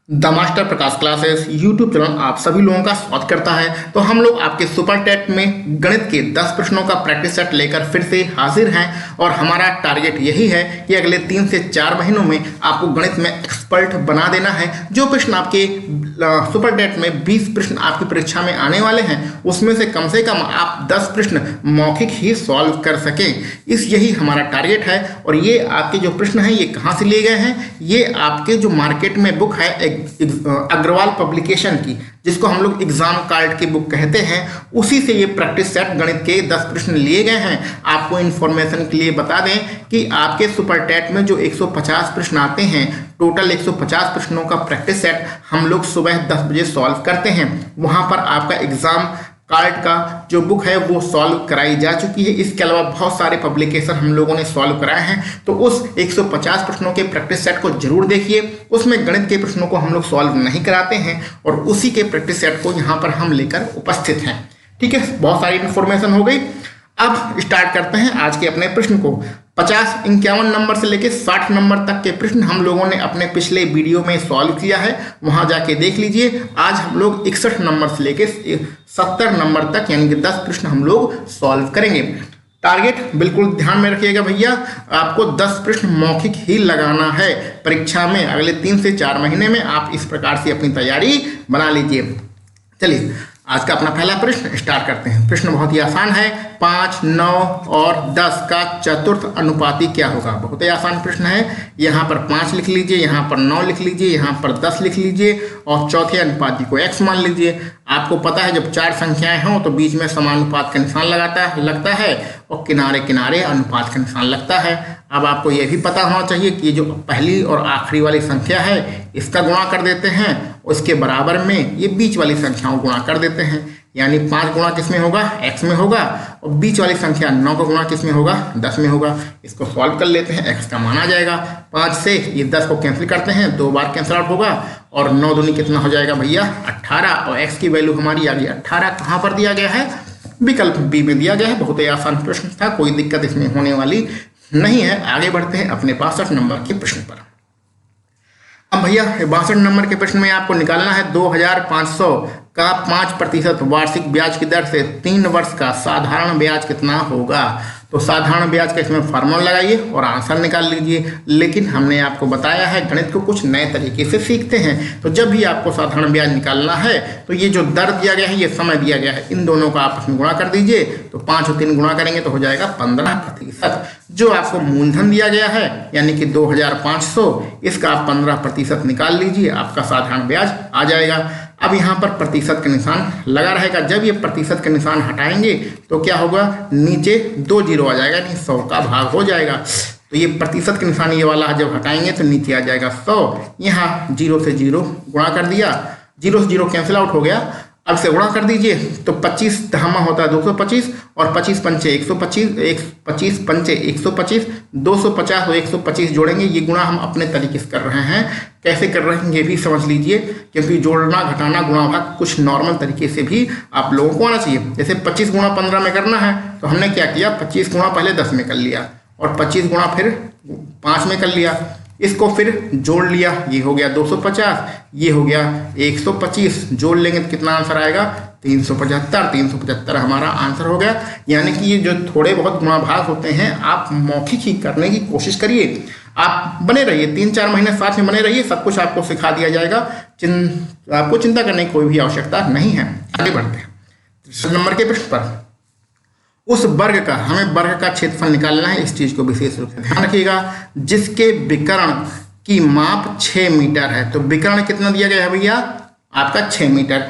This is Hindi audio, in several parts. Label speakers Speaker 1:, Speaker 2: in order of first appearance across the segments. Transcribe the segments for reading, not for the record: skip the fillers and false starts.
Speaker 1: The master Prakash classes YouTube channel आप सभी लोगों का स्वागत करता है। तो हम लोग आपके सुपर टेट में गणित के 10 प्रश्नों का प्रैक्टिस सेट लेकर फिर से हाजिर हैं और हमारा टारगेट यही है कि अगले 3 से 4 महीनों में आपको गणित में एक्सपर्ट बना देना है। जो प्रश्न आपके सुपर टेट में 20 प्रश्न आपकी परीक्षा में आने वाले हैं उसमें से कम आप 10 प्रश्न मौखिक ही सॉल्व कर सकें, यही हमारा टारगेट है। और ये आपके जो प्रश्न हैं ये कहाँ से लिए गए हैं, ये आपके जो मार्केट में बुक है अग्रवाल पब्लिकेशन की, जिसको हम लोग एग्जाम कार्ड की बुक कहते हैं, उसी से ये प्रैक्टिस सेट गणित के 10 प्रश्न लिए गए हैं। आपको इन्फॉर्मेशन के लिए बता दें कि आपके सुपर टेट में जो 150 प्रश्न आते हैं, टोटल 150 प्रश्नों का प्रैक्टिस सेट हम लोग सुबह 10 बजे सॉल्व करते हैं। वहां पर आपका एग्जाम कार्ड का जो बुक है वो सॉल्व कराई जा चुकी है। इसके अलावा बहुत सारे पब्लिकेशन हम लोगों ने सॉल्व कराए हैं। तो उस 150 प्रश्नों के प्रैक्टिस सेट को जरूर देखिए। उसमें गणित के प्रश्नों को हम लोग सॉल्व नहीं कराते हैं और उसी के प्रैक्टिस सेट को यहाँ पर हम लेकर उपस्थित हैं। ठीक है, बहुत सारी इन्फॉर्मेशन हो गई। अब स्टार्ट करते हैं आज के अपने प्रश्न को। 50, 51 नंबर से लेकर 60 नंबर तक के प्रश्न हम लोगों ने अपने पिछले वीडियो में सॉल्व किया है, वहां जाके देख लीजिए। आज हम लोग 61 नंबर से लेकर 70 नंबर तक यानी कि 10 प्रश्न हम लोग सॉल्व करेंगे। टारगेट बिल्कुल ध्यान में रखिएगा भैया, आपको 10 प्रश्न मौखिक ही लगाना है परीक्षा में। अगले 3 से 4 महीने में आप इस प्रकार से अपनी तैयारी बना लीजिए। चलिए आज का अपना पहला प्रश्न स्टार्ट करते हैं। प्रश्न बहुत ही आसान है। 5, 9 और 10 का चतुर्थ अनुपाती क्या होगा? बहुत ही आसान प्रश्न है। यहाँ पर 5 लिख लीजिए, यहाँ पर 9 लिख लीजिए, यहाँ पर 10 लिख लीजिए और चौथे अनुपाती को x मान लीजिए। आपको पता है जब 4 संख्याएं हों तो बीच में समानुपात का निशान लगता है और किनारे किनारे अनुपात का निशान लगता है। अब आपको यह भी पता होना चाहिए कि जो पहली और आखिरी वाली संख्या है इसका गुणा कर देते हैं, उसके बराबर में ये बीच वाली संख्याओं गुणा कर देते हैं। यानी 5 गुणा किस में होगा? x में होगा। और बीच वाली संख्या 9 का गुणा किस में होगा? 10 में होगा। इसको सॉल्व कर लेते हैं, x का मान आ जाएगा। 5 से ये 10 को कैंसिल करते हैं, 2 बार कैंसिल आउट होगा और 9 दूनी कितना हो जाएगा भैया? 18। और x की वैल्यू हमारी आ गई 18। कहाँ पर दिया गया है? विकल्प बी में दिया गया है। बहुत ही आसान प्रश्न था, कोई दिक्कत इसमें होने वाली नहीं है। आगे बढ़ते हैं अपने 62 नंबर के प्रश्न पर। अब भैया 62 नंबर के प्रश्न में आपको निकालना है 2500 का 5% वार्षिक ब्याज की दर से 3 वर्ष का साधारण ब्याज कितना होगा? तो साधारण ब्याज का इसमें फार्मूला लगाइए और आंसर निकाल लीजिए। लेकिन हमने आपको बताया है गणित को कुछ नए तरीके से सीखते हैं। तो जब भी आपको साधारण ब्याज निकालना है तो ये जो दर दिया गया है, ये समय दिया गया है, इन दोनों का आपस में गुणा कर दीजिए। तो 5 और 3 गुणा करेंगे तो हो जाएगा 15%। जो आपको मूलधन दिया गया है यानी कि 2500, इसका आप 15% निकाल लीजिए, आपका साधारण ब्याज आ जाएगा। अब यहाँ पर प्रतिशत का निशान लगा रहेगा। जब ये प्रतिशत का निशान हटाएंगे तो क्या होगा? नीचे 2 जीरो आ जाएगा, यानी 100 का भाग हो जाएगा। तो ये प्रतिशत का निशान ये वाला जब हटाएंगे तो नीचे आ जाएगा 100। यहाँ 0 से 0 गुणा कर दिया, 0 से 0 कैंसिल आउट हो गया। अब से गुणा कर दीजिए तो 25 धामा होता है 225 और 25 पंचे 125, 25 पंचे 125, 250 और 125 जोड़ेंगे। ये गुणा हम अपने तरीके से कर रहे हैं, कैसे कर रहे हैं ये भी समझ लीजिए, क्योंकि जोड़ना घटाना गुणा भाग कुछ नॉर्मल तरीके से भी आप लोगों को आना चाहिए। जैसे 25 गुणा 15 में करना है तो हमने क्या किया? 25 गुणा पहले 10 में कर लिया और 25 गुणा फिर 5 में कर लिया। इसको फिर जोड़ लिया, ये हो गया 250, ये हो गया 125। जोड़ लेंगे तो कितना आंसर आएगा? 375 हमारा आंसर हो गया। यानी कि ये जो थोड़े बहुत गुणा भाग होते हैं आप मौखिक ही करने की कोशिश करिए। आप बने रहिए, 3-4 महीने साथ में बने रहिए, सब कुछ आपको सिखा दिया जाएगा। आपको चिंता करने की कोई भी आवश्यकता नहीं है। आगे बढ़ते हैं 3 नंबर के प्रश्न पर। उस वर्ग का, हमें वर्ग का क्षेत्रफल निकालना है, इस चीज को विशेष रूप से ध्यान रखिएगा, जिसके विकर्ण की माप 6 मीटर है। तो विकर्ण कितना दिया गया है भैया? आपका 6 मीटर।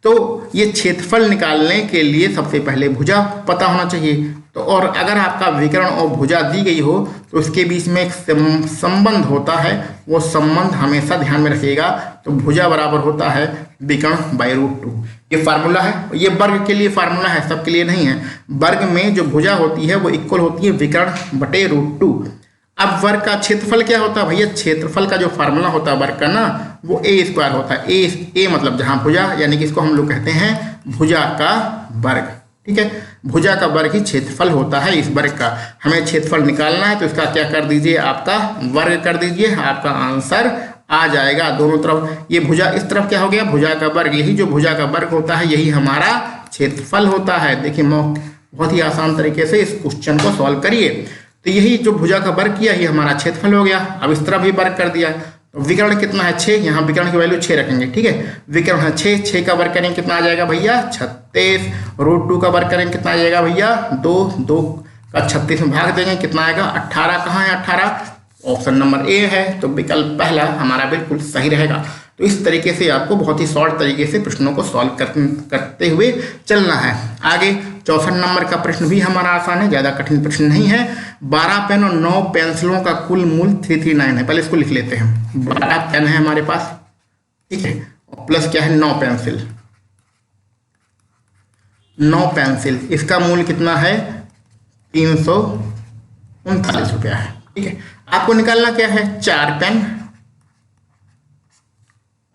Speaker 1: तो ये क्षेत्रफल निकालने के लिए सबसे पहले भुजा पता होना चाहिए। तो और अगर आपका विकर्ण और भुजा दी गई हो तो उसके बीच में एक संबंध होता है, वो संबंध हमेशा ध्यान में रखिएगा। तो भुजा बराबर होता है विकर्ण बाई √2। ये फार्मूला है, ये वर्ग के लिए फार्मूला है, सबके लिए नहीं है। वर्ग में जो भुजा होती है वो इक्वल होती है विकर्ण बटे √2। अब वर्ग का क्षेत्रफल क्या होता है भैया? क्षेत्रफल का जो फार्मूला होता है वर्ग का ना, वो a² होता है। ए मतलब जहां भुजा, यानी कि इसको हम लोग कहते हैं भुजा का वर्ग। ठीक है, भुजा का वर्ग ही क्षेत्रफल होता है। इस वर्ग का हमें क्षेत्रफल निकालना है तो इसका क्या कर दीजिए? आपका वर्ग कर दीजिए, आपका आंसर आ जाएगा दोनों तरफ। ये भुजा इस तरफ क्या हो गया, भुजा का वर्ग। यही जो भुजा का वर्ग होता है यही हमारा क्षेत्रफल होता है। देखिए बहुत ही आसान तरीके से इस क्वेश्चन को सॉल्व करिए। तो यही जो भुजा का वर्ग किया ये हमारा क्षेत्रफल हो गया। अब इस तरफ भी वर्ग कर दिया। तो विकर्ण कितना है 6, यहाँ विकर्ण की वैल्यू 6 रखेंगे, ठीक है। विकर्ण है 6 का वर्ग करेंगे कितना आ जाएगा भैया 36। √2 का वर्ग करेंगे कितना आ जाएगा भैया 2 का 36 में भाग देंगे कितना आएगा 18। कहाँ है 18, ऑप्शन नंबर ए है। तो विकल्प पहला हमारा बिल्कुल सही रहेगा। तो इस तरीके से आपको बहुत ही शॉर्ट तरीके से प्रश्नों को सॉल्व करते हुए चलना है। आगे 64 नंबर का प्रश्न भी हमारा आसान है, ज़्यादा कठिन प्रश्न नहीं है। 12 पेन और 9 पेंसिलों का कुल मूल्य 339 है। पहले इसको लिख लेते हैं। 12 पेन है हमारे पास, ठीक है, और प्लस क्या है 9 पेंसिल। 9 पेंसिल, इसका मूल्य कितना है 339 रुपया है, ठीक है। आपको निकालना क्या है 4 पेन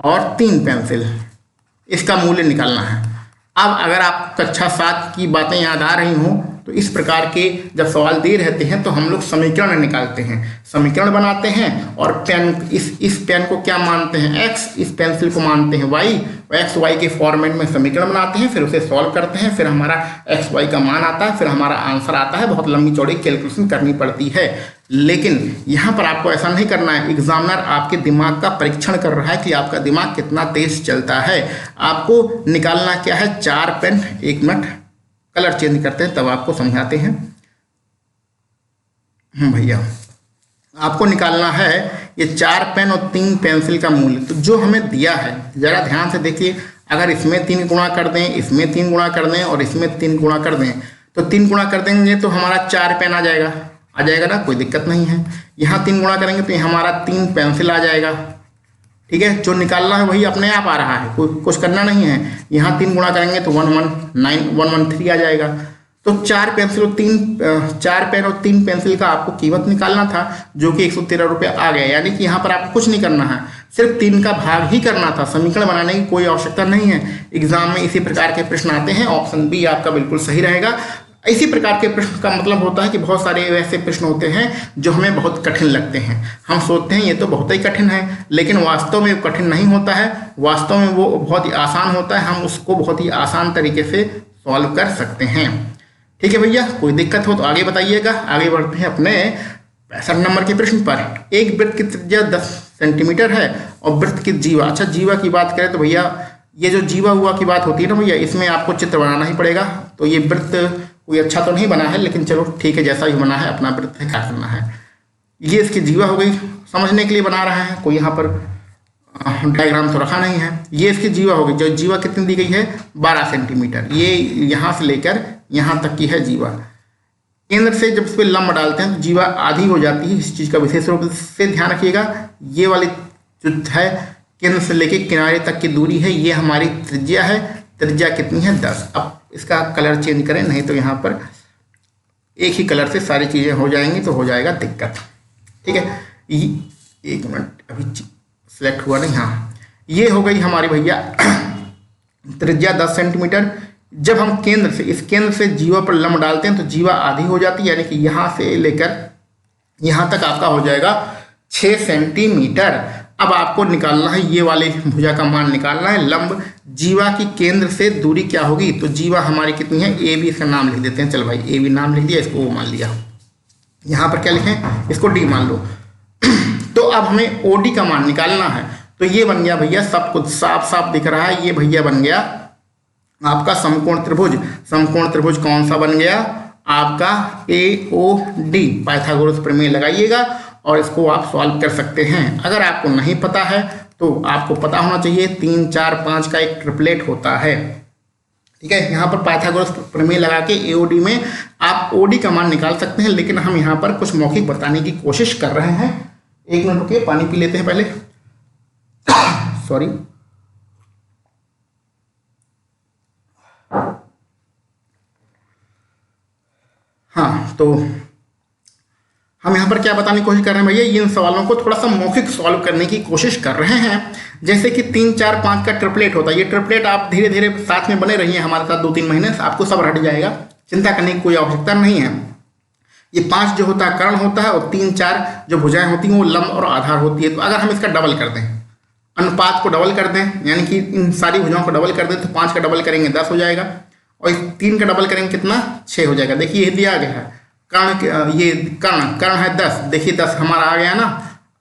Speaker 1: और 3 पेंसिल, इसका मूल्य निकालना है। अब अगर आप कक्षा 7 की बातें याद आ रही हों तो इस प्रकार के जब सवाल दिए रहते हैं तो हम लोग समीकरण निकालते हैं, समीकरण बनाते हैं और पेन इस पेन को क्या मानते हैं x, इस पेंसिल को मानते हैं y, एक्स वाई के फॉर्मेट में समीकरण बनाते हैं, फिर उसे सॉल्व करते हैं, फिर हमारा एक्स वाई का मान आता है, फिर हमारा आंसर आता है। बहुत लंबी चौड़ी कैलकुलेशन करनी पड़ती है, लेकिन यहाँ पर आपको ऐसा नहीं करना है। एग्जामिनर आपके दिमाग का परीक्षण कर रहा है कि आपका दिमाग कितना तेज चलता है। आपको निकालना क्या है 4 पेन, 1 मिनट कलर चेंज करते हैं तब आपको समझाते हैं। भैया आपको निकालना है ये 4 पेन और 3 पेंसिल का मूल्य। तो जो हमें दिया है जरा ध्यान से देखिए, अगर इसमें 3 गुणा कर दें, इसमें 3 गुणा कर दें और इसमें 3 गुणा कर दें तो 3 गुणा कर देंगे तो हमारा 4 पेन आ जाएगा ना, कोई दिक्कत नहीं है। यहाँ 3 गुणा करेंगे तो ये हमारा 3 पेंसिल आ जाएगा, ठीक है। जो निकालना है वही अपने आप आ रहा है, कुछ करना नहीं है। यहाँ 3 गुणा करेंगे तो 113 आ जाएगा। तो 4 पेन और 3 पेंसिल का आपको कीमत निकालना था जो कि 113 रुपये आ गया। यानी कि यहाँ पर आपको कुछ नहीं करना है, सिर्फ 3 का भाग ही करना था, समीकरण बनाने की कोई आवश्यकता नहीं है। एग्जाम में इसी प्रकार के प्रश्न आते हैं, ऑप्शन बी आपका बिल्कुल सही रहेगा। इसी प्रकार के प्रश्न का मतलब होता है कि बहुत सारे ऐसे प्रश्न होते हैं जो हमें बहुत कठिन लगते हैं। हम सोचते हैं ये तो बहुत ही कठिन है, लेकिन वास्तव में कठिन नहीं होता है, वास्तव में वो बहुत ही आसान होता है। हम उसको बहुत ही आसान तरीके से सॉल्व कर सकते हैं, ठीक है भैया। कोई दिक्कत हो तो आगे बताइएगा। आगे बढ़ते हैं अपने 65 नंबर के प्रश्न पर। एक वृत्त की त्रिज्या 10 सेंटीमीटर है और वृत्त की जीवा, अच्छा जीवा की बात करें तो भैया ये जो जीवा हुआ की बात होती है ना भैया, इसमें आपको चित्र बनाना ही पड़ेगा। तो ये वृत्त कोई अच्छा तो नहीं बना है, लेकिन चलो ठीक है, जैसा भी बना है अपना वृत्त है, क्या करना है। ये इसकी जीवा हो गई, समझने के लिए बना रहा है, कोई यहाँ पर डायग्राम तो रखा नहीं है। ये इसकी जीवा हो गई, जो जीवा कितनी दी गई है 12 सेंटीमीटर। ये यहाँ से लेकर यहाँ तक की है जीवा। केंद्र से जब इस पर लंब डालते हैं तो जीवा आधी हो जाती है, इस चीज़ का विशेष रूप से ध्यान रखिएगा। ये वाली जो है केंद्र से लेके किनारे तक की दूरी है, ये हमारी त्रिज्या है। त्रिज्या कितनी है 10। अब इसका कलर चेंज करें, नहीं तो यहाँ पर एक ही कलर से सारी चीज़ें हो जाएंगी तो हो जाएगा दिक्कत, ठीक है। 1 मिनट अभी सिलेक्ट हुआ नहीं, हाँ ये हो गई हमारी भैया त्रिज्या 10 सेंटीमीटर। जब हम इस केंद्र से जीवा पर लंब डालते हैं तो जीवा आधी हो जाती है, यानी कि यहाँ से लेकर यहाँ तक आपका हो जाएगा 6 सेंटीमीटर। अब आपको निकालना है ये वाले भुजा का मान निकालना है। लंब जीवा की केंद्र से दूरी क्या होगी, तो जीवा हमारी कितनी है ए बी, इसका नाम लिख देते हैं। चल भाई ए बी नाम लिख दिया, इसको ओ मान लिया। यहाँ पर क्या लिखें, इसको डी मान लो। तो अब हमें ओ डी का मान निकालना है। तो ये बन गया भैया, सब कुछ साफ साफ दिख रहा है, ये भैया बन गया आपका समकोण त्रिभुज। समकोण त्रिभुज कौन सा बन गया आपका ए ओ डी। पाइथागोरस प्रमेय लगाइएगा और इसको आप सॉल्व कर सकते हैं। अगर आपको नहीं पता है तो आपको पता होना चाहिए 3 4 5 का एक ट्रिपलेट होता है, ठीक है। यहाँ पर पाइथागोरस प्रमेय लगा के एओडी में आप ओडी का मान निकाल सकते हैं, लेकिन हम यहाँ पर कुछ मौखिक बताने की कोशिश कर रहे हैं। 1 मिनट रुकिए, पानी पी लेते हैं पहले सॉरी। हाँ, तो हम यहाँ पर क्या बताने की कोशिश कर रहे हैं भैया, इन सवालों को थोड़ा सा मौखिक सॉल्व करने की कोशिश कर रहे हैं। जैसे कि 3 4 5 का ट्रिपलेट होता है। ये ट्रिपलेट आप धीरे धीरे साथ में बने रहिए हमारे साथ 2-3 महीने से, आपको सब हट जाएगा, चिंता करने की कोई आवश्यकता नहीं है। ये 5 जो होता है कर्ण होता है और 3 4 जो भुजाएं होती हैं वो लंब और आधार होती है। तो अगर हम इसका डबल कर दें, अनुपात को डबल कर दें, यानी कि इन सारी भुजाओं को डबल कर दें, तो 5 का डबल करेंगे 10 हो जाएगा और इस 3 का डबल करेंगे कितना 6 हो जाएगा। देखिए ये दिया गया है कर्ण, ये कर्ण है 10, देखिए 10 हमारा आ गया ना,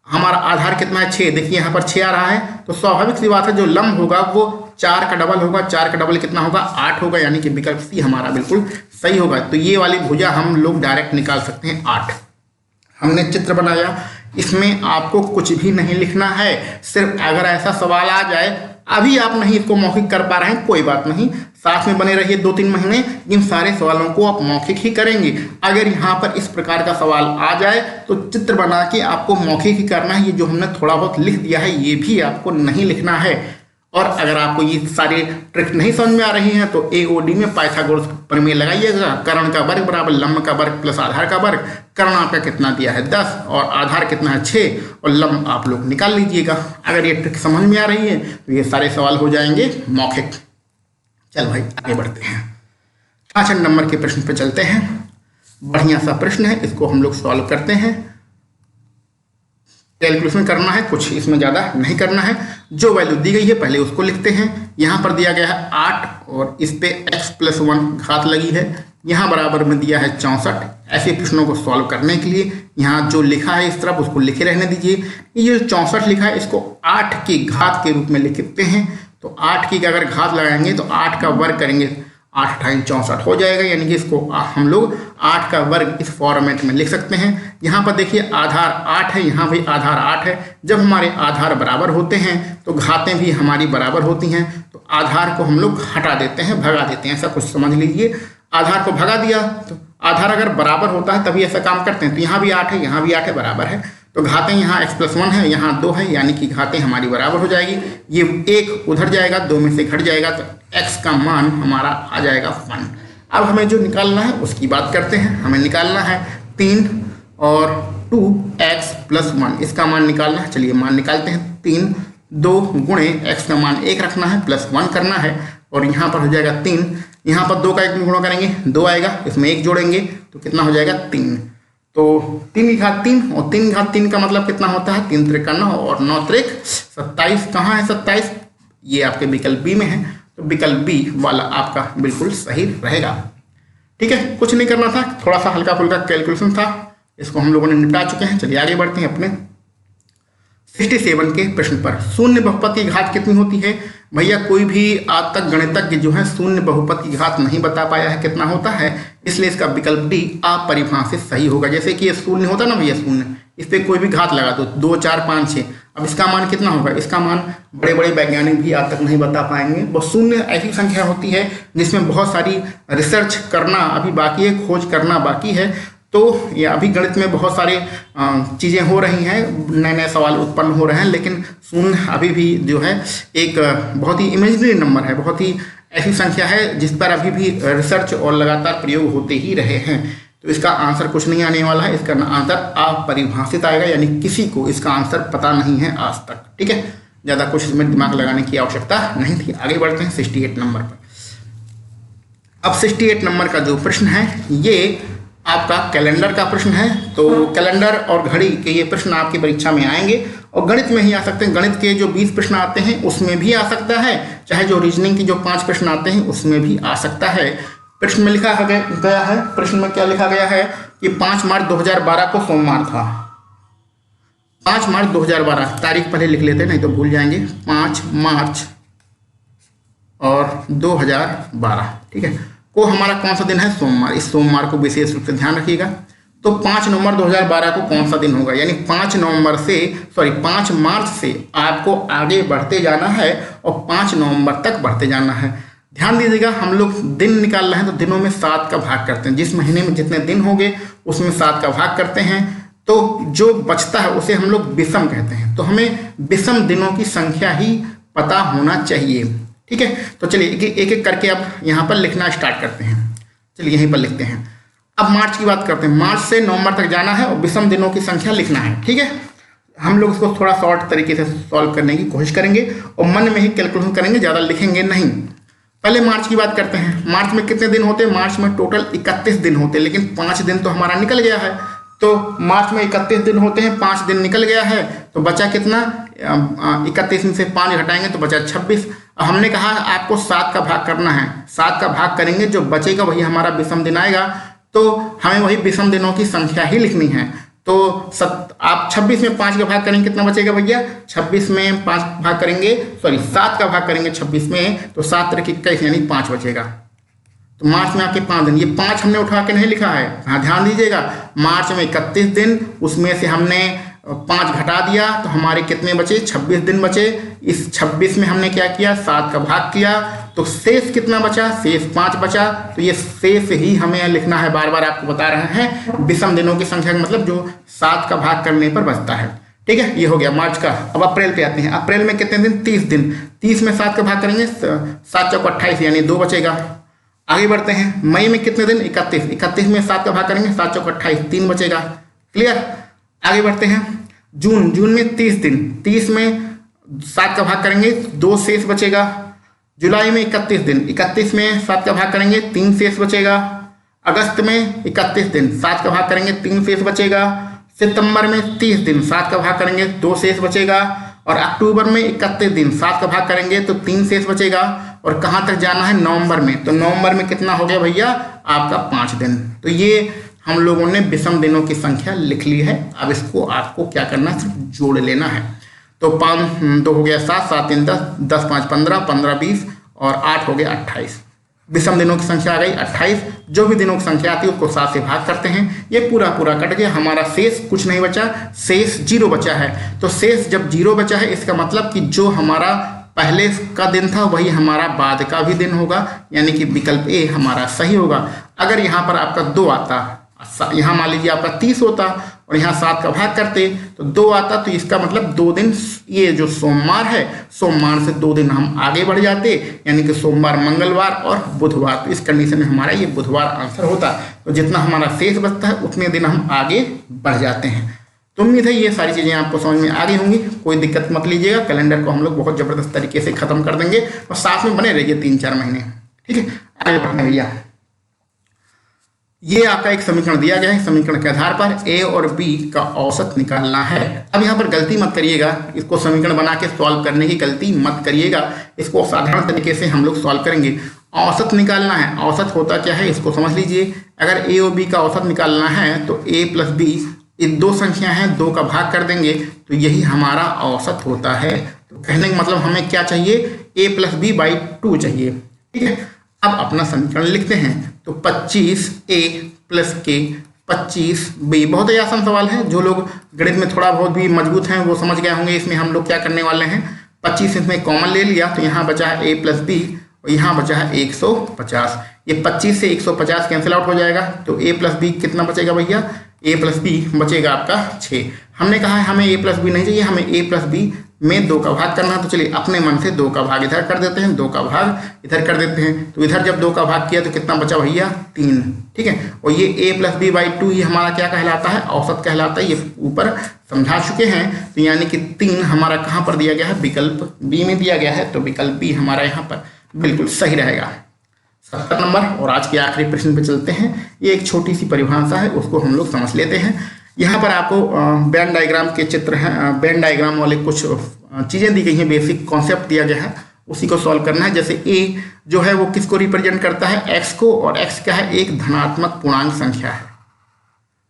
Speaker 1: हमारा आधार कितना है 6, देखिए यहाँ पर 6 आ रहा है। तो स्वाभाविक सी बात है जो लंब होगा वो 4 का डबल होगा, 4 का डबल कितना होगा 8 होगा, यानी कि विकल्प सी हमारा बिल्कुल सही होगा। तो ये वाली भुजा हम लोग डायरेक्ट निकाल सकते हैं 8। हमने चित्र बनाया, इसमें आपको कुछ भी नहीं लिखना है, सिर्फ अगर ऐसा सवाल आ जाए, अभी आप नहीं इसको मौखिक कर पा रहे हैं कोई बात नहीं, साथ में बने रहिए 2-3 महीने, इन सारे सवालों को आप मौखिक ही करेंगे। अगर यहाँ पर इस प्रकार का सवाल आ जाए तो चित्र बना के आपको मौखिक ही करना है। ये जो हमने थोड़ा बहुत लिख दिया है ये भी आपको नहीं लिखना है। और अगर आपको ये सारी ट्रिक नहीं समझ में आ रही हैं तो AOD में पाइथागोरस प्रमेय लगाइएगा। कर्ण का वर्ग बराबर लंब का वर्ग प्लस आधार का वर्ग। कर्ण आपका कितना दिया है 10 और आधार कितना है 6 और लंब आप लोग निकाल लीजिएगा। अगर ये ट्रिक समझ में आ रही है तो ये सारे सवाल हो जाएंगे मौखिक। चल भाई आगे बढ़ते हैं, 65 नंबर के प्रश्न पे चलते हैं। बढ़िया सा प्रश्न है, इसको हम लोग सॉल्व करते हैं। कैलकुलेशन करना है, कुछ इसमें ज़्यादा नहीं करना है। जो वैल्यू दी गई है पहले उसको लिखते हैं। यहाँ पर दिया गया है 8 और इस पे x+1 घात लगी है। यहाँ बराबर में दिया है 64। ऐसे प्रश्नों को सॉल्व करने के लिए यहाँ जो लिखा है इस तरफ उसको लिखे रहने दीजिए। ये जो 64 लिखा है इसको 8 की घात के रूप में लिखते हैं। तो 8 की अगर घात लगाएंगे तो 8 का वर्ग करेंगे, 8 × 64 हो जाएगा, यानी कि इसको हम लोग 8 का वर्ग इस फॉर्मेट में लिख सकते हैं। यहाँ पर देखिए आधार 8 है, यहाँ भी आधार 8 है। जब हमारे आधार बराबर होते हैं तो घातें भी हमारी बराबर होती हैं। तो आधार को हम लोग हटा देते हैं, भगा देते हैं, ऐसा कुछ समझ लीजिए। आधार को भगा दिया तो आधार अगर बराबर होता है तभी ऐसा काम करते हैं। तो यहाँ भी 8 है, यहाँ भी 8 है, बराबर है। तो घातें यहाँ x+1 है, यहाँ 2 है, यानी कि घातें हमारी बराबर हो जाएगी। ये 1 उधर जाएगा, 2 में से घट जाएगा तो x का मान हमारा आ जाएगा 1। अब हमें जो निकालना है उसकी बात करते हैं। हमें निकालना है 3 और 2x+1, इसका मान निकालना है। चलिए मान निकालते हैं। 3 2 गुणे x का मान 1 रखना है, +1 करना है और यहाँ पर हो जाएगा 3। यहाँ पर 2 का 1 में गुणा करेंगे 2 आएगा, इसमें 1 जोड़ेंगे तो कितना हो जाएगा 3। तो 3 की घात 3 और 3 की घात 3 का मतलब कितना होता है 3 त्रिक 9 और 9 त्रिक 27। कहाँ है 27? ये आपके विकल्प बी में है। तो विकल्प बी वाला आपका बिल्कुल सही रहेगा। ठीक है, कुछ नहीं करना था, थोड़ा सा हल्का फुल्का कैलकुलेशन था, इसको हम लोगों ने निपटा चुके हैं। चलिए आगे बढ़ते हैं अपने 67 के प्रश्न पर। शून्य बहुपद की घात कितनी होती है? भैया कोई भी आज तक गणितज्ञ जो है शून्य बहुपद की घात नहीं बता पाया है कितना होता है, इसलिए इसका विकल्प डी अपरिभाषित सही होगा। जैसे कि ये शून्य होता ना भैया, शून्य, इस पर कोई भी घात लगा दो 2 4 5 6, अब इसका मान कितना होगा? इसका मान बड़े बड़े वैज्ञानिक भी आज तक नहीं बता पाएंगे। वो शून्य ऐसी संख्या होती है जिसमें बहुत सारी रिसर्च करना अभी बाकी है, खोज करना बाकी है। तो ये अभी गणित में बहुत सारे चीज़ें हो रही हैं, नए नए सवाल उत्पन्न हो रहे हैं, लेकिन शून्य अभी भी जो है एक बहुत ही इमेजिनरी नंबर है, बहुत ही ऐसी संख्या है जिस पर अभी भी रिसर्च और लगातार प्रयोग होते ही रहे हैं। तो इसका आंसर कुछ नहीं आने वाला है, इसका आंसर अपरिभाषित आएगा, यानी किसी को इसका आंसर पता नहीं है आज तक। ठीक है, ज़्यादा कुछ इसमें दिमाग लगाने की आवश्यकता नहीं थी। आगे बढ़ते हैं 68 नंबर पर। अब 68 नंबर का जो प्रश्न है ये आपका कैलेंडर का प्रश्न है। तो कैलेंडर और घड़ी के ये प्रश्न आपकी परीक्षा में आएंगे और गणित में ही आ सकते हैं। गणित के जो 20 प्रश्न आते हैं उसमें भी आ सकता है, चाहे जो रीजनिंग के जो 5 प्रश्न आते हैं उसमें भी आ सकता है। प्रश्न में लिखा गया है, प्रश्न में क्या लिखा गया है कि 5 मार्च 2012 को सोमवार था। 5 मार्च 2012, तारीख पहले लिख लेते नहीं तो भूल जाएंगे। 5 मार्च और 2012, ठीक है, को हमारा कौन सा दिन है? सोमवार। इस सोमवार को विशेष रूप से ध्यान रखिएगा। तो 5 नवंबर 2012 को कौन सा दिन होगा? यानी 5 मार्च से आपको आगे बढ़ते जाना है और 5 नवंबर तक बढ़ते जाना है। ध्यान दीजिएगा, हम लोग दिन निकाल रहे हैं तो दिनों में 7 का भाग करते हैं। जिस महीने में जितने दिन होंगे उसमें 7 का भाग करते हैं, तो जो बचता है उसे हम लोग विषम कहते हैं। तो हमें विषम दिनों की संख्या ही पता होना चाहिए। ठीक है, तो चलिए एक एक करके अब यहाँ पर लिखना स्टार्ट करते हैं। चलिए यहीं पर लिखते हैं। अब मार्च की बात करते हैं। मार्च से नवंबर तक जाना है और विषम दिनों की संख्या लिखना है। ठीक है, हम लोग इसको थोड़ा शॉर्ट तरीके से सॉल्व करने की कोशिश करेंगे और मन में ही कैलकुलेशन करेंगे, ज़्यादा लिखेंगे नहीं। पहले मार्च की बात करते हैं। मार्च में कितने दिन होते हैं? मार्च में टोटल 31 दिन होते हैं, लेकिन 5 दिन तो हमारा निकल गया है। तो मार्च में 31 दिन होते हैं, 5 दिन निकल गया है, तो बचा कितना? 31 में से 5 घटाएंगे तो बचा 26। हमने कहा आपको 7 का भाग करना है, 7 का भाग करेंगे, जो बचेगा वही हमारा विषम दिन आएगा। तो हमें वही विषम दिनों की संख्या ही लिखनी है। तो आप 26 में 5 का भाग करेंगे, कितना बचेगा भैया? 26 में 5 भाग करेंगे, 7 का भाग करेंगे 26 में, तो 7 त्रिक 21 यानी 5 बचेगा। तो मार्च में आपके 5 दिन, ये 5 हमने उठा के नहीं लिखा है, हाँ ध्यान दीजिएगा। मार्च में 31 दिन, उसमें से हमने 5 घटा दिया तो हमारे कितने बचे? 26 दिन बचे। इस 26 में हमने क्या किया? 7 का भाग किया, तो शेष कितना बचा? शेष 5 बचा। तो ये शेष ही हमें लिखना है, बार बार आपको बता रहे हैं। विषम दिनों की संख्या का मतलब जो 7 का भाग करने पर बचता है। ठीक है, ये हो गया मार्च का। अब अप्रैल पे आते हैं। अप्रैल में कितने दिन? 30 दिन। 30 में 7 का भाग करेंगे, 7 चौक 28 यानी 2 बचेगा। आगे बढ़ते हैं। मई में कितने दिन? 31। 31 में 7 का भाग करेंगे, 7 चौक 28, 3 बचेगा। क्लियर। आगे बढ़ते हैं। जून। जून में 30 दिन। 30 में 7 का भाग करेंगे, 2 शेष बचेगा। जुलाई में 31 दिन। 31 में 7 का भाग करेंगे, 3 शेष बचेगा। अगस्त में 31 दिन, 7 का भाग करेंगे, 3 शेष बचेगा। सितंबर में 30 दिन, 7 का भाग करेंगे, 2 शेष बचेगा। और अक्टूबर में 31 दिन, 7 का भाग करेंगे तो 3 शेष बचेगा। और कहाँ तक जाना है? नवंबर में। तो नवंबर में कितना हो गया भैया? आपका 5 दिन। तो ये हम लोगों ने विषम दिनों की संख्या लिख ली है। अब इसको आपको क्या करना है? सिर्फ जोड़ लेना है। तो 5 2 हो गया 7, 7 3 10, 10 5 15, 15 20 और 8 हो गया 28। विषम दिनों की संख्या आ गई 28। जो भी दिनों की संख्या आती है उसको 7 से भाग करते हैं। ये पूरा पूरा कट गया, हमारा शेष कुछ नहीं बचा, शेष 0 बचा है। तो शेष जब 0 बचा है, इसका मतलब कि जो हमारा पहले का दिन था वही हमारा बाद का भी दिन होगा, यानी कि विकल्प ए हमारा सही होगा। अगर यहाँ पर आपका 2 आता, यहाँ मान लीजिए आपका 30 होता और यहाँ 7 का भाग करते तो 2 आता, तो इसका मतलब 2 दिन, ये जो सोमवार है, सोमवार से 2 दिन हम आगे बढ़ जाते, यानी कि सोमवार, मंगलवार और बुधवार। तो इस कंडीशन में हमारा ये बुधवार आंसर होता। तो जितना हमारा शेष बचता है उतने दिन हम आगे बढ़ जाते हैं। तो उम्मीद है ये सारी चीज़ें आपको समझ में आ गई होंगी। कोई दिक्कत मत लीजिएगा, कैलेंडर को हम लोग बहुत ज़बरदस्त तरीके से ख़त्म कर देंगे और साथ में बने रहिए 3-4 महीने। ठीक है, आगे बढ़ते भैया। ये आपका एक समीकरण दिया गया है। समीकरण के आधार पर ए और बी का औसत निकालना है। अब यहाँ पर गलती मत करिएगा, इसको समीकरण बना के सॉल्व करने की गलती मत करिएगा। इसको साधारण तरीके से हम लोग सॉल्व करेंगे। औसत निकालना है। औसत होता क्या है इसको समझ लीजिए। अगर ए और बी का औसत निकालना है तो ए प्लस बी, ये 2 संख्या हैं, 2 का भाग कर देंगे तो यही हमारा औसत होता है। तो कहने का मतलब हमें क्या चाहिए? ए प्लस बी बाई 2 चाहिए। ठीक है, अब अपना समीकरण लिखते हैं। तो 25a प्लस के 25b। बहुत ही आसान सवाल है, जो लोग गणित में थोड़ा बहुत भी मजबूत हैं वो समझ गए होंगे। इसमें हम लोग क्या करने वाले हैं? 25 इसमें कॉमन ले लिया तो यहाँ बचा है a प्लस बी और यहाँ बचा है 150। ये 25 से 150 कैंसिल आउट हो जाएगा, तो a प्लस बी कितना बचेगा भैया? a प्लस बी बचेगा आपका 6। हमने कहा है हमें a प्लस बी नहीं चाहिए, हमें a प्लस बी में 2 का भाग करना है। तो चलिए अपने मन से 2 का भाग इधर कर देते हैं, 2 का भाग इधर कर देते हैं। तो इधर जब 2 का भाग किया तो कितना बचा भैया? 3। ठीक है, और ये a प्लस बी बाई 2 ही हमारा क्या कहलाता है? औसत कहलाता है। ये ऊपर समझा चुके हैं। तो यानी कि 3 हमारा कहाँ पर दिया गया है? विकल्प बी में दिया गया है। तो विकल्प बी हमारा यहाँ पर बिल्कुल सही रहेगा। 70 नंबर और आज के आखिरी प्रश्न पे चलते हैं। ये एक छोटी सी परिभाषा है, उसको हम लोग समझ लेते हैं। यहाँ पर आपको वेन डायग्राम के चित्र हैं, वेन डायग्राम वाले कुछ चीज़ें दी गई हैं, बेसिक कॉन्सेप्ट दिया गया है, उसी को सॉल्व करना है। जैसे ए जो है वो किसको रिप्रेजेंट करता है? एक्स को, और एक्स क्या है? एक धनात्मक पूर्णांक संख्या है,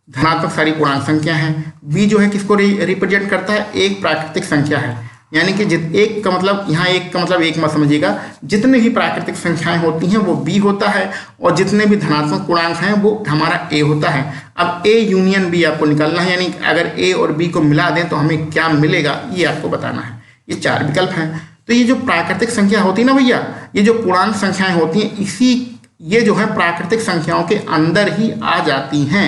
Speaker 1: धनात्मक सारी पूर्णांक संख्या है। बी जो है किसको रिप्रेजेंट करता है? एक प्राकृतिक संख्या है, यानी कि एक का मतलब, यहाँ एक का मतलब एक मत समझिएगा, जितने भी प्राकृतिक संख्याएं होती हैं वो बी होता है, और जितने भी धनात्मक पूर्णांक हैं वो हमारा ए होता है। अब ए यूनियन बी आपको निकालना है, यानी अगर ए और बी को मिला दें तो हमें क्या मिलेगा ये आपको बताना है। ये 4 विकल्प हैं। तो ये जो प्राकृतिक संख्या होती है ना भैया, ये जो पूर्णांक संख्याएं होती हैं, ये जो है प्राकृतिक संख्याओं के अंदर ही आ जाती हैं।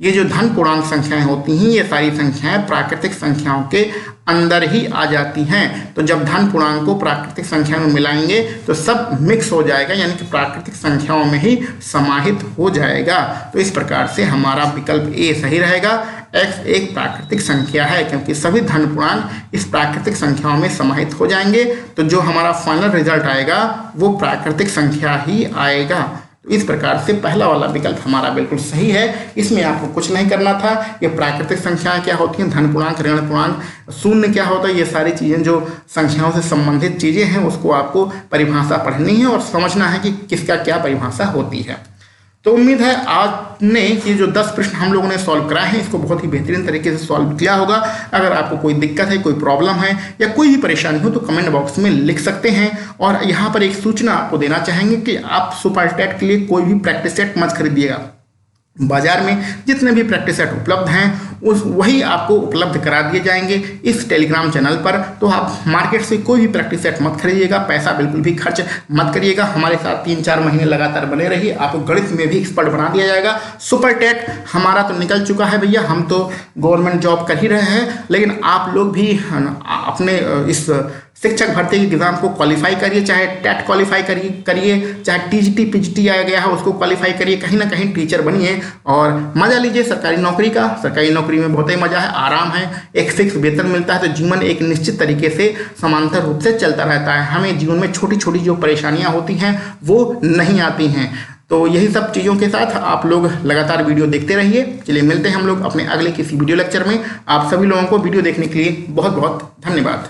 Speaker 1: ये जो धन पूर्णांक संख्याएं होती हैं ये सारी संख्याएं प्राकृतिक संख्याओं के अंदर ही आ जाती हैं। तो जब धन पूर्णांक को प्राकृतिक संख्या में मिलाएंगे तो सब मिक्स हो जाएगा, यानी कि प्राकृतिक संख्याओं में ही समाहित हो जाएगा। तो इस प्रकार से हमारा विकल्प ए सही रहेगा। x एक प्राकृतिक संख्या है क्योंकि सभी धन पूर्णांक इस प्राकृतिक संख्याओं में समाहित हो जाएंगे, तो जो हमारा फाइनल रिजल्ट आएगा वो प्राकृतिक संख्या ही आएगा। तो इस प्रकार से पहला वाला विकल्प हमारा बिल्कुल सही है। इसमें आपको कुछ नहीं करना था। ये प्राकृतिक संख्याएं क्या होती हैं, धन पूर्णांक, ऋण पूर्णांक, शून्य क्या होता है, ये सारी चीज़ें जो संख्याओं से संबंधित चीज़ें हैं उसको आपको परिभाषा पढ़नी है और समझना है कि किसका क्या परिभाषा होती है। तो उम्मीद है आज ने ये जो 10 प्रश्न हम लोगों ने सॉल्व कराए हैं इसको बहुत ही बेहतरीन तरीके से सॉल्व किया होगा। अगर आपको कोई दिक्कत है, कोई प्रॉब्लम है या कोई भी परेशानी हो तो कमेंट बॉक्स में लिख सकते हैं। और यहाँ पर एक सूचना आपको देना चाहेंगे कि आप सुपर टेट के लिए कोई भी प्रैक्टिस सेट मत खरीदिएगा। बाजार में जितने भी प्रैक्टिस सेट उपलब्ध हैं वही आपको उपलब्ध करा दिए जाएंगे इस टेलीग्राम चैनल पर। तो आप मार्केट से कोई भी प्रैक्टिस सेट मत खरीदिएगा, पैसा बिल्कुल भी खर्च मत करिएगा। हमारे साथ 3-4 महीने लगातार बने रहिए, आपको गणित में भी एक्सपर्ट बना दिया जाएगा। सुपर टेट हमारा तो निकल चुका है भैया, हम तो गवर्नमेंट जॉब कर ही रहे हैं, लेकिन आप लोग भी अपने इस शिक्षक भर्ती के एग्जाम को क्वालिफाई करिए, चाहे टेट क्वालिफाई करिए, चाहे टीजीटी पीजीटी आ गया है उसको क्वालिफाई करिए, कहीं ना कहीं टीचर बनिए और मजा लीजिए सरकारी नौकरी का। सरकारी नौकरी में बहुत ही मजा है, आराम है, एक फिक्स वेतन मिलता है, तो जीवन एक निश्चित तरीके से समांतर रूप से चलता रहता है। हमें जीवन में छोटी छोटी जो परेशानियां होती हैं वो नहीं आती हैं। तो यही सब चीज़ों के साथ आप लोग लगातार वीडियो देखते रहिए। चलिए मिलते हैं हम लोग अपने अगले किसी वीडियो लेक्चर में। आप सभी लोगों को वीडियो देखने के लिए बहुत बहुत धन्यवाद।